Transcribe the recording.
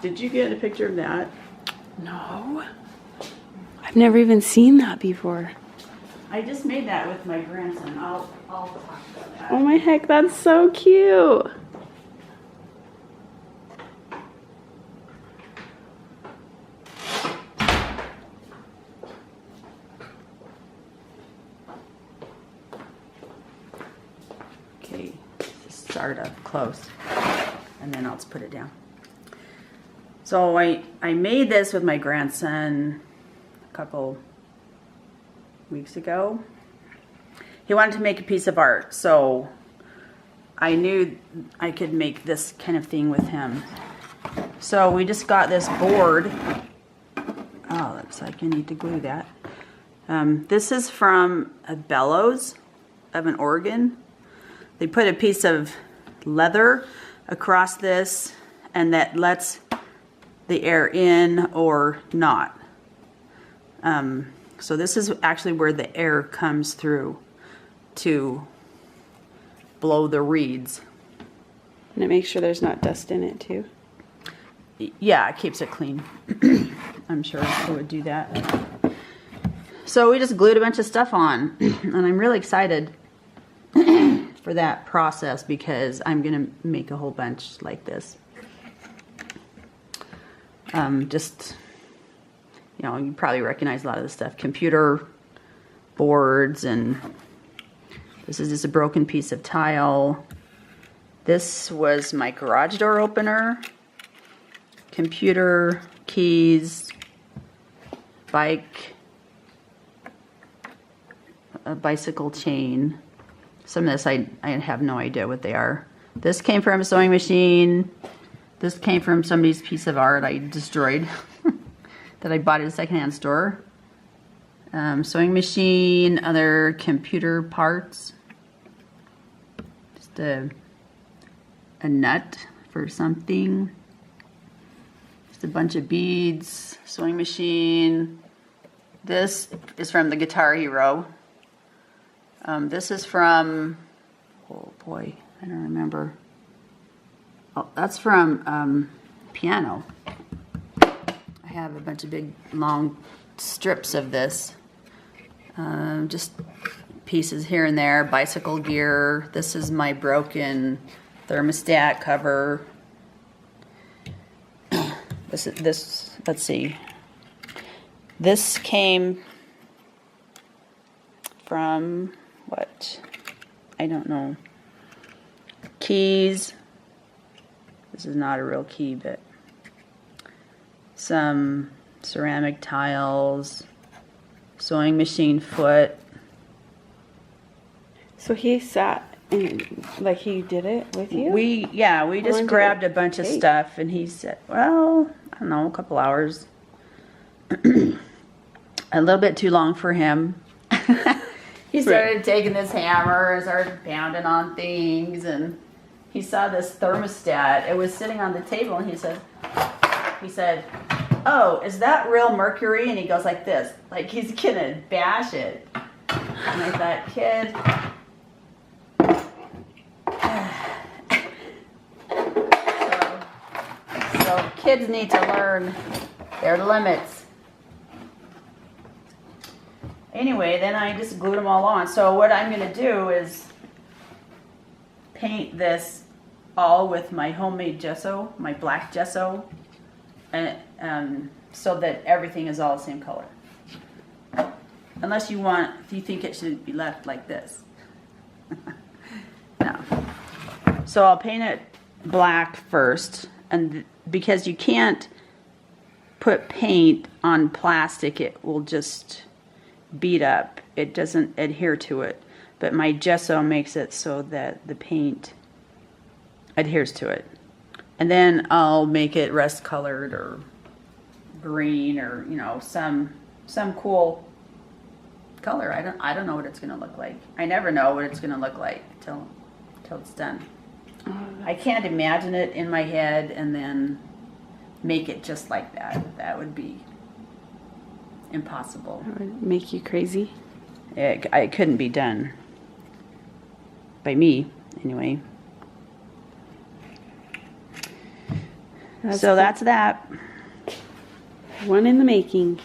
Did you get a picture of that? No. I've never even seen that before. I just made that with my grandson. I'll talk about that. Oh my heck, that's so cute. Okay, just start up close, and then I'll just put it down. So I made this with my grandson a couple weeks ago. He wanted to make a piece of art, so I knew I could make this kind of thing with him. So we just got this board. Oh, looks like I need to glue that. This is from a bellows of an organ. They put a piece of leather across this, and that lets the air in or not. So this is actually where the air comes through to blow the reeds. And it makes sure there's not dust in it too. Yeah, it keeps it clean. I'm sure it would do that. So we just glued a bunch of stuff on, and I'm really excited for that process because I'm gonna make a whole bunch like this. Just, you know, you probably recognize a lot of this stuff. Computer boards, and this is just a broken piece of tile. This was my garage door opener. Computer, keys, bike, a bicycle chain. Some of this I have no idea what they are. This came from a sewing machine. This came from somebody's piece of art I destroyed that I bought at a secondhand store. Sewing machine, other computer parts. Just a nut for something. Just a bunch of beads, sewing machine. This is from the Guitar Hero. This is from, oh boy, I don't remember. Oh, that's from piano. I have a bunch of big long strips of this. Just pieces here and there. Bicycle gear. This is my broken thermostat cover. This let's see. This came from what? I don't know. Keys. This is not a real key, but some ceramic tiles, sewing machine foot. So he sat and like he did it with you? We just grabbed a bunch of stuff, and he said, well, I don't know, a couple hours. A little bit too long for him. He started taking this hammer and started pounding on things, and he saw this thermostat. It was sitting on the table, and he said, oh, is that real mercury? And he goes like this, like he's gonna bash it. And I thought, kid, so kids need to learn their limits. Anyway, then I just glued them all on. So what I'm gonna do is paint all with my homemade gesso, my black gesso, and so that everything is all the same color. Unless if you think it should be left like this. No. So I'll paint it black first, and because you can't put paint on plastic, it will just beat up. It doesn't adhere to it. But my gesso makes it so that the paint adheres to it. And then I'll make it rust colored or green, or some cool color. I don't know what it's gonna look like. I never know what it's gonna look like till it's done. I can't imagine it in my head and then make it just like that. That would be impossible. That would make you crazy. It couldn't be done by me, anyway. That's so cool. that's that. One in the making.